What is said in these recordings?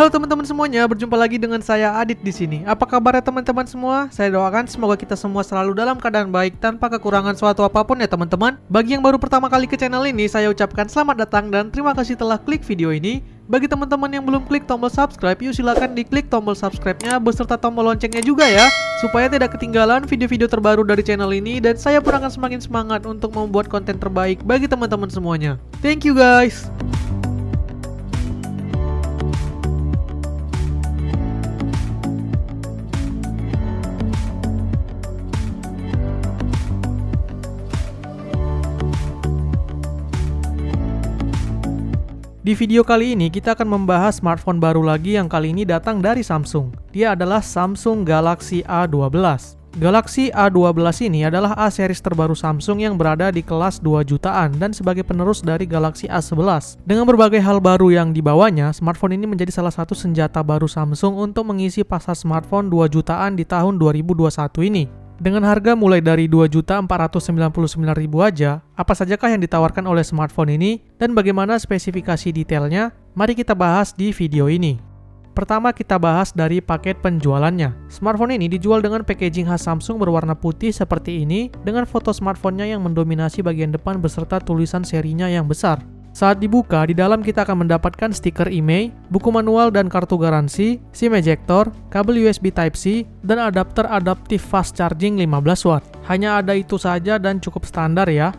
Halo teman-teman semuanya, berjumpa lagi dengan saya Adit di sini. Apa kabar ya teman-teman semua? Saya doakan semoga kita semua selalu dalam keadaan baik tanpa kekurangan suatu apapun ya teman-teman. Bagi yang baru pertama kali ke channel ini, saya ucapkan selamat datang dan terima kasih telah klik video ini. Bagi teman-teman yang belum klik tombol subscribe, yuk silakan diklik tombol subscribe-nya beserta tombol loncengnya juga ya, supaya tidak ketinggalan video-video terbaru dari channel ini dan saya pun akan semakin semangat untuk membuat konten terbaik bagi teman-teman semuanya. Thank you guys. Di video kali ini kita akan membahas smartphone baru lagi yang kali ini datang dari Samsung. Dia adalah Samsung Galaxy A12. Galaxy A12 ini adalah A series terbaru Samsung yang berada di kelas 2 jutaan dan sebagai penerus dari Galaxy A11. Dengan berbagai hal baru yang dibawanya, smartphone ini menjadi salah satu senjata baru Samsung untuk mengisi pasar smartphone 2 jutaan di tahun 2021 ini. Dengan harga mulai dari 2.499.000 aja, apa sajakah yang ditawarkan oleh smartphone ini dan bagaimana spesifikasi detailnya? Mari kita bahas di video ini. Pertama kita bahas dari paket penjualannya. Smartphone ini dijual dengan packaging khas Samsung berwarna putih seperti ini dengan foto smartphone-nya yang mendominasi bagian depan beserta tulisan serinya yang besar. Saat dibuka, di dalam kita akan mendapatkan stiker IMEI, buku manual dan kartu garansi, SIM ejector, kabel USB Type-C, dan adapter adaptive fast charging 15 watt. Hanya ada itu saja dan cukup standar ya.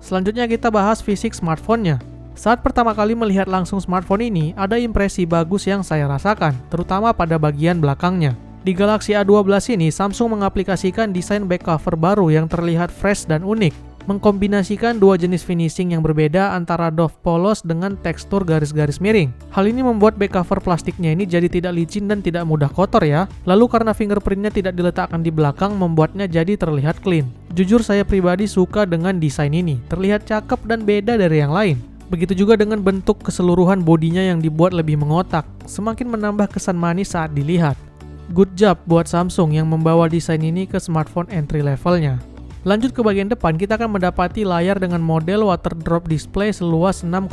Selanjutnya kita bahas fisik smartphone-nya. Saat pertama kali melihat langsung smartphone ini, ada impresi bagus yang saya rasakan, terutama pada bagian belakangnya. Di Galaxy A12 ini, Samsung mengaplikasikan desain back cover baru yang terlihat fresh dan unik, mengkombinasikan dua jenis finishing yang berbeda antara doff polos dengan tekstur garis-garis miring. Hal ini membuat back cover plastiknya ini jadi tidak licin dan tidak mudah kotor ya. Lalu karena fingerprintnya tidak diletakkan di belakang, membuatnya jadi terlihat clean. Jujur saya pribadi suka dengan desain ini, terlihat cakep dan beda dari yang lain. Begitu juga dengan bentuk keseluruhan bodinya yang dibuat lebih mengotak, semakin menambah kesan manis saat dilihat. Good job buat Samsung yang membawa desain ini ke smartphone entry levelnya. Lanjut ke bagian depan, kita akan mendapati layar dengan model water drop display seluas 6,5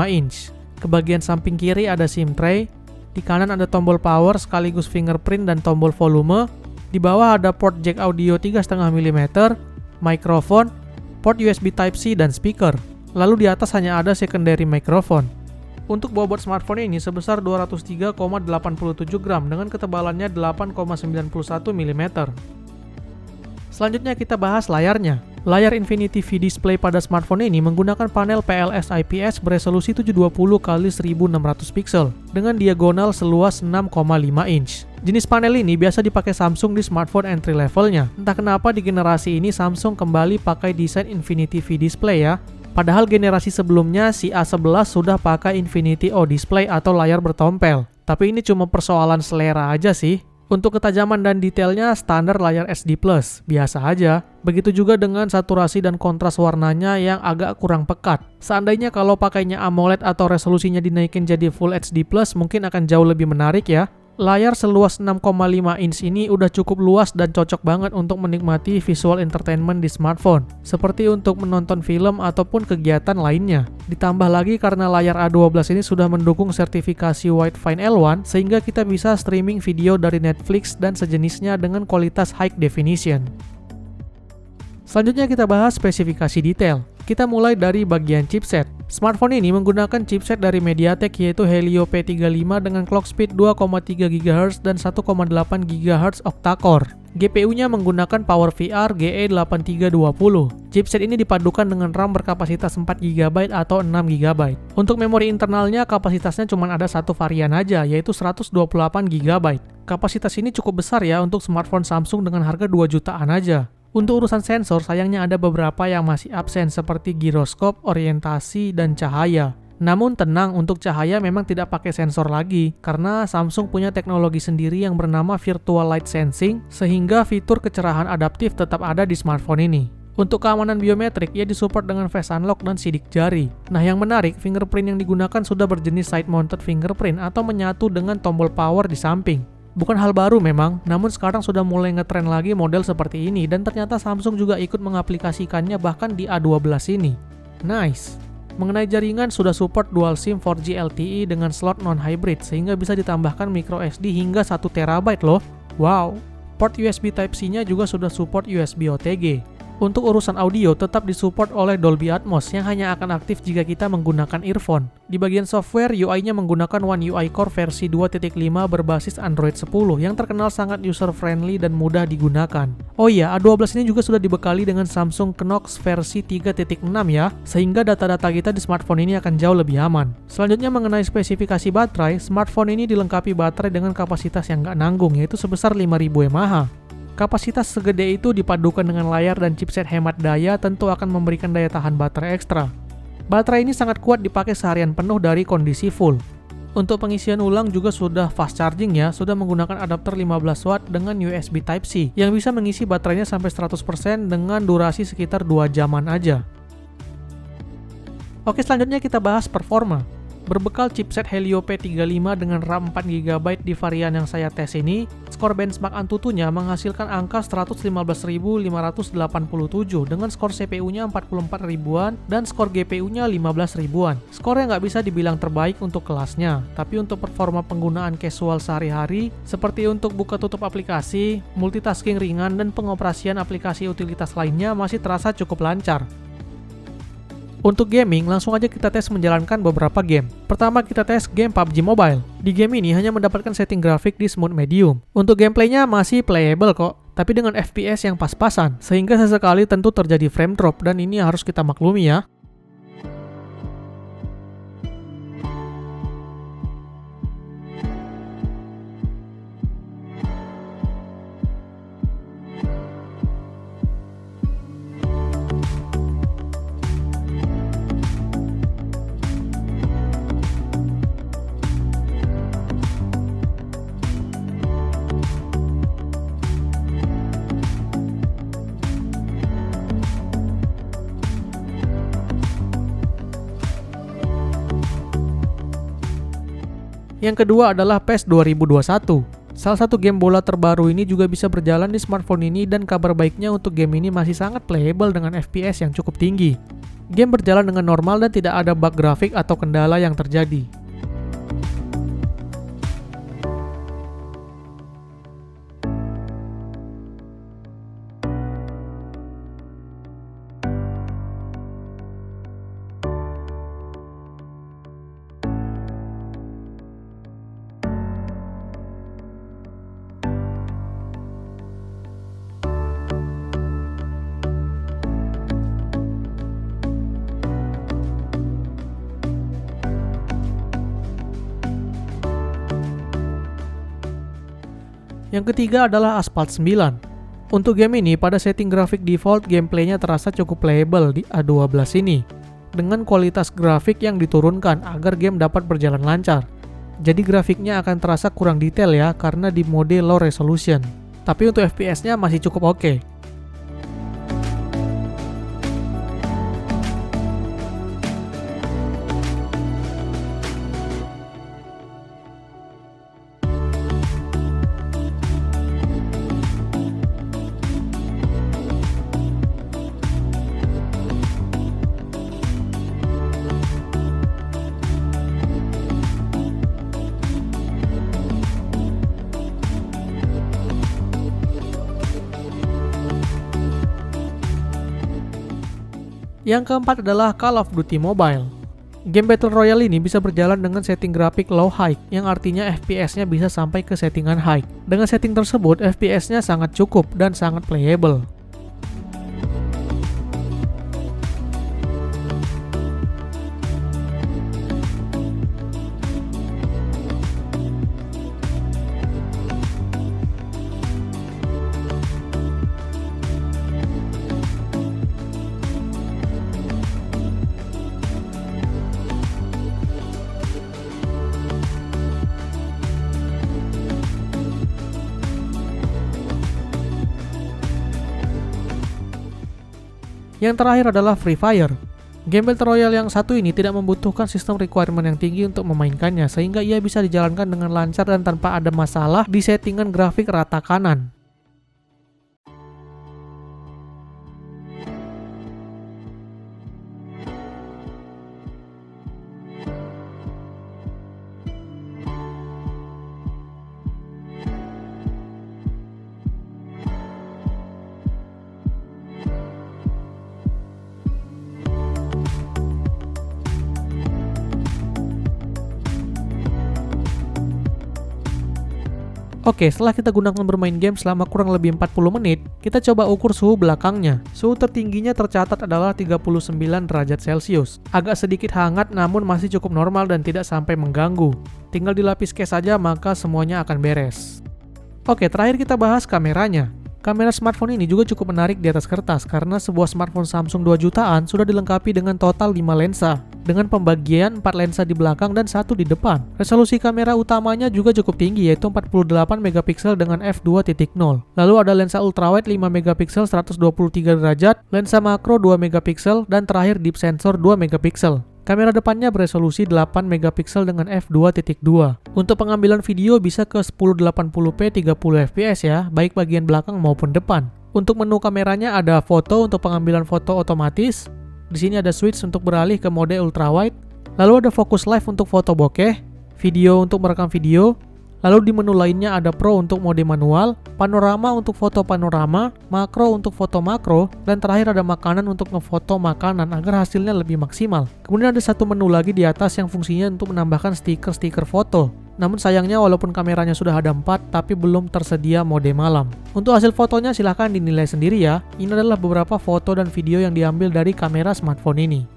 inch. Ke bagian samping kiri ada SIM tray, di kanan ada tombol power sekaligus fingerprint dan tombol volume, di bawah ada port jack audio 3,5 mm, mikrofon, port USB Type-C dan speaker. Lalu di atas hanya ada secondary microphone. Untuk bobot smartphone ini sebesar 203,87 gram dengan ketebalannya 8,91 mm. Selanjutnya kita bahas layarnya. Layar Infinity V Display pada smartphone ini menggunakan panel PLS IPS beresolusi 720x1600 pixel dengan diagonal seluas 6,5 inch. Jenis panel ini biasa dipakai Samsung di smartphone entry levelnya. Entah kenapa di generasi ini Samsung kembali pakai desain Infinity V Display ya. Padahal generasi sebelumnya si A11 sudah pakai Infinity O Display atau layar bertompel. Tapi ini cuma persoalan selera aja sih. Untuk ketajaman dan detailnya standar layar SD+, biasa aja. Begitu juga dengan saturasi dan kontras warnanya yang agak kurang pekat. Seandainya kalau pakainya AMOLED atau resolusinya dinaikin jadi Full HD+, mungkin akan jauh lebih menarik ya. Layar seluas 6,5 inch ini udah cukup luas dan cocok banget untuk menikmati visual entertainment di smartphone, seperti untuk menonton film ataupun kegiatan lainnya. Ditambah lagi karena layar A12 ini sudah mendukung sertifikasi Widefine L1, sehingga kita bisa streaming video dari Netflix dan sejenisnya dengan kualitas high definition. Selanjutnya kita bahas spesifikasi detail. Kita mulai dari bagian chipset. Smartphone ini menggunakan chipset dari MediaTek yaitu Helio P35 dengan clock speed 2,3 GHz dan 1,8 GHz octa-core. GPU-nya menggunakan PowerVR GE8320. Chipset ini dipadukan dengan RAM berkapasitas 4 GB atau 6 GB. Untuk memori internalnya kapasitasnya cuma ada satu varian aja, yaitu 128 GB. Kapasitas ini cukup besar ya untuk smartphone Samsung dengan harga 2 jutaan aja. Untuk urusan sensor, sayangnya ada beberapa yang masih absen seperti giroskop, orientasi, dan cahaya. Namun tenang, untuk cahaya memang tidak pakai sensor lagi, karena Samsung punya teknologi sendiri yang bernama Virtual Light Sensing, sehingga fitur kecerahan adaptif tetap ada di smartphone ini. Untuk keamanan biometrik, ia disupport dengan Face Unlock dan sidik jari. Nah yang menarik, fingerprint yang digunakan sudah berjenis side-mounted fingerprint atau menyatu dengan tombol power di samping. Bukan hal baru memang, namun sekarang sudah mulai ngetren lagi model seperti ini dan ternyata Samsung juga ikut mengaplikasikannya bahkan di A12 ini. Nice. Mengenai jaringan, sudah support dual SIM 4G LTE dengan slot non-hybrid sehingga bisa ditambahkan micro SD hingga 1 TB loh. Wow! Port USB Type-C-nya juga sudah support USB OTG. Untuk urusan audio tetap disupport oleh Dolby Atmos yang hanya akan aktif jika kita menggunakan earphone. Di bagian software, UI-nya menggunakan One UI Core versi 2.5 berbasis Android 10 yang terkenal sangat user-friendly dan mudah digunakan. Oh iya, A12 ini juga sudah dibekali dengan Samsung Knox versi 3.6 ya, sehingga data-data kita di smartphone ini akan jauh lebih aman. Selanjutnya mengenai spesifikasi baterai, smartphone ini dilengkapi baterai dengan kapasitas yang nggak nanggung, yaitu sebesar 5000 mAh. Kapasitas segede itu dipadukan dengan layar dan chipset hemat daya tentu akan memberikan daya tahan baterai ekstra. Baterai ini sangat kuat dipakai seharian penuh dari kondisi full. Untuk pengisian ulang juga sudah fast charging ya, sudah menggunakan adapter 15 watt dengan USB Type-C yang bisa mengisi baterainya sampai 100% dengan durasi sekitar 2 jaman aja. Oke, selanjutnya kita bahas performa. Berbekal chipset Helio P35 dengan RAM 4GB di varian yang saya tes ini, skor benchmark Antutunya menghasilkan angka 115.587 dengan skor CPU-nya 44 ribuan dan skor GPU-nya 15 ribuan. Skor yang nggak bisa dibilang terbaik untuk kelasnya, tapi untuk performa penggunaan casual sehari-hari, seperti untuk buka tutup aplikasi, multitasking ringan, dan pengoperasian aplikasi utilitas lainnya masih terasa cukup lancar. Untuk gaming, langsung aja kita tes menjalankan beberapa game. Pertama kita tes game PUBG Mobile. Di game ini hanya mendapatkan setting grafik di smooth medium. Untuk gameplaynya masih playable kok, tapi dengan FPS yang pas-pasan, sehingga sesekali tentu terjadi frame drop dan ini harus kita maklumi ya. Yang kedua adalah PES 2021. Salah satu game bola terbaru ini juga bisa berjalan di smartphone ini dan kabar baiknya untuk game ini masih sangat playable dengan FPS yang cukup tinggi. Game berjalan dengan normal dan tidak ada bug grafik atau kendala yang terjadi. Yang ketiga adalah Asphalt 9. Untuk game ini, pada setting grafik default, gameplaynya terasa cukup playable di A12 ini, dengan kualitas grafik yang diturunkan agar game dapat berjalan lancar. Jadi grafiknya akan terasa kurang detail ya, karena di mode low resolution. Tapi untuk FPS-nya masih cukup oke. Yang keempat adalah Call of Duty Mobile. Game Battle Royale ini bisa berjalan dengan setting grafik low high, yang artinya FPS-nya bisa sampai ke settingan high. Dengan setting tersebut, FPS-nya sangat cukup dan sangat playable. Yang terakhir adalah Free Fire. Game Battle Royale yang satu ini tidak membutuhkan sistem requirement yang tinggi untuk memainkannya, sehingga ia bisa dijalankan dengan lancar dan tanpa ada masalah di settingan grafik rata kanan. Oke, setelah kita gunakan bermain game selama kurang lebih 40 menit, kita coba ukur suhu belakangnya. Suhu tertingginya tercatat adalah 39 derajat Celcius. Agak sedikit hangat namun masih cukup normal dan tidak sampai mengganggu. Tinggal dilapis case saja maka semuanya akan beres. Oke, terakhir kita bahas kameranya. Kamera smartphone ini juga cukup menarik di atas kertas karena sebuah smartphone Samsung 2 jutaan sudah dilengkapi dengan total 5 lensa. Dengan pembagian 4 lensa di belakang dan 1 di depan. Resolusi kamera utamanya juga cukup tinggi yaitu 48 megapiksel dengan f2.0. Lalu ada lensa ultrawide 5 megapiksel 123 derajat, lensa makro 2 megapiksel, dan terakhir deep sensor 2 megapiksel. Kamera depannya beresolusi 8 megapiksel dengan f2.2. Untuk pengambilan video bisa ke 1080p 30 fps ya, baik bagian belakang maupun depan. Untuk menu kameranya ada foto untuk pengambilan foto otomatis. Di sini ada switch untuk beralih ke mode ultrawide. Lalu ada focus live untuk foto bokeh, video untuk merekam video. Lalu di menu lainnya ada Pro untuk mode manual, panorama untuk foto panorama, makro untuk foto makro, dan terakhir ada makanan untuk ngefoto makanan agar hasilnya lebih maksimal. Kemudian ada satu menu lagi di atas yang fungsinya untuk menambahkan stiker-stiker foto. Namun sayangnya walaupun kameranya sudah ada 4, tapi belum tersedia mode malam. Untuk hasil fotonya silahkan dinilai sendiri ya. Ini adalah beberapa foto dan video yang diambil dari kamera smartphone ini.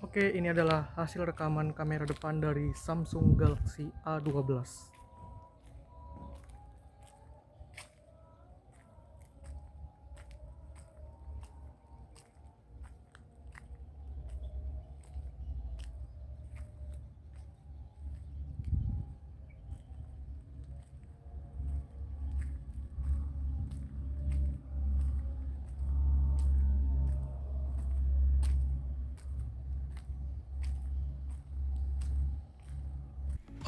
Oke, ini adalah hasil rekaman kamera depan dari Samsung Galaxy A12.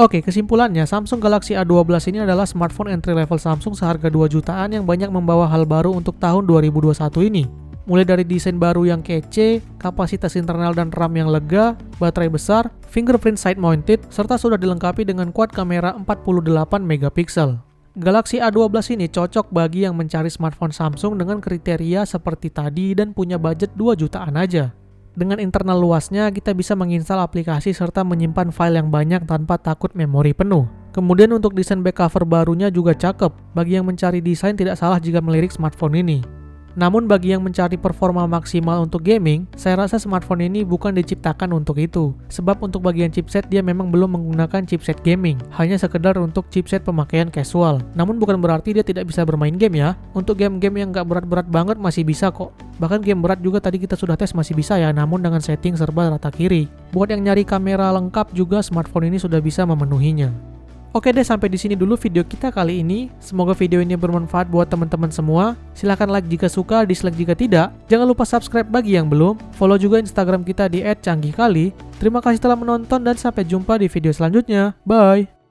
Oke, kesimpulannya Samsung Galaxy A12 ini adalah smartphone entry level Samsung seharga 2 jutaan yang banyak membawa hal baru untuk tahun 2021 ini. Mulai dari desain baru yang kece, kapasitas internal dan RAM yang lega, baterai besar, fingerprint side mounted, serta sudah dilengkapi dengan quad kamera 48 megapiksel. Galaxy A12 ini cocok bagi yang mencari smartphone Samsung dengan kriteria seperti tadi dan punya budget 2 jutaan aja. Dengan internal luasnya, kita bisa menginstal aplikasi serta menyimpan file yang banyak tanpa takut memori penuh. Kemudian untuk desain back cover barunya juga cakep. Bagi yang mencari desain tidak salah jika melirik smartphone ini. Namun bagi yang mencari performa maksimal untuk gaming, saya rasa smartphone ini bukan diciptakan untuk itu. Sebab untuk bagian chipset dia memang belum menggunakan chipset gaming, hanya sekedar untuk chipset pemakaian casual. Namun bukan berarti dia tidak bisa bermain game ya. Untuk game-game yang nggak berat-berat banget masih bisa kok. Bahkan game berat juga tadi kita sudah tes masih bisa ya, namun dengan setting serba rata kiri. Buat yang nyari kamera lengkap juga smartphone ini sudah bisa memenuhinya. Oke deh, sampai di sini dulu video kita kali ini. Semoga video ini bermanfaat buat teman-teman semua. Silahkan like jika suka, dislike jika tidak. Jangan lupa subscribe bagi yang belum. Follow juga Instagram kita di @canggihkali. Terima kasih telah menonton dan sampai jumpa di video selanjutnya. Bye!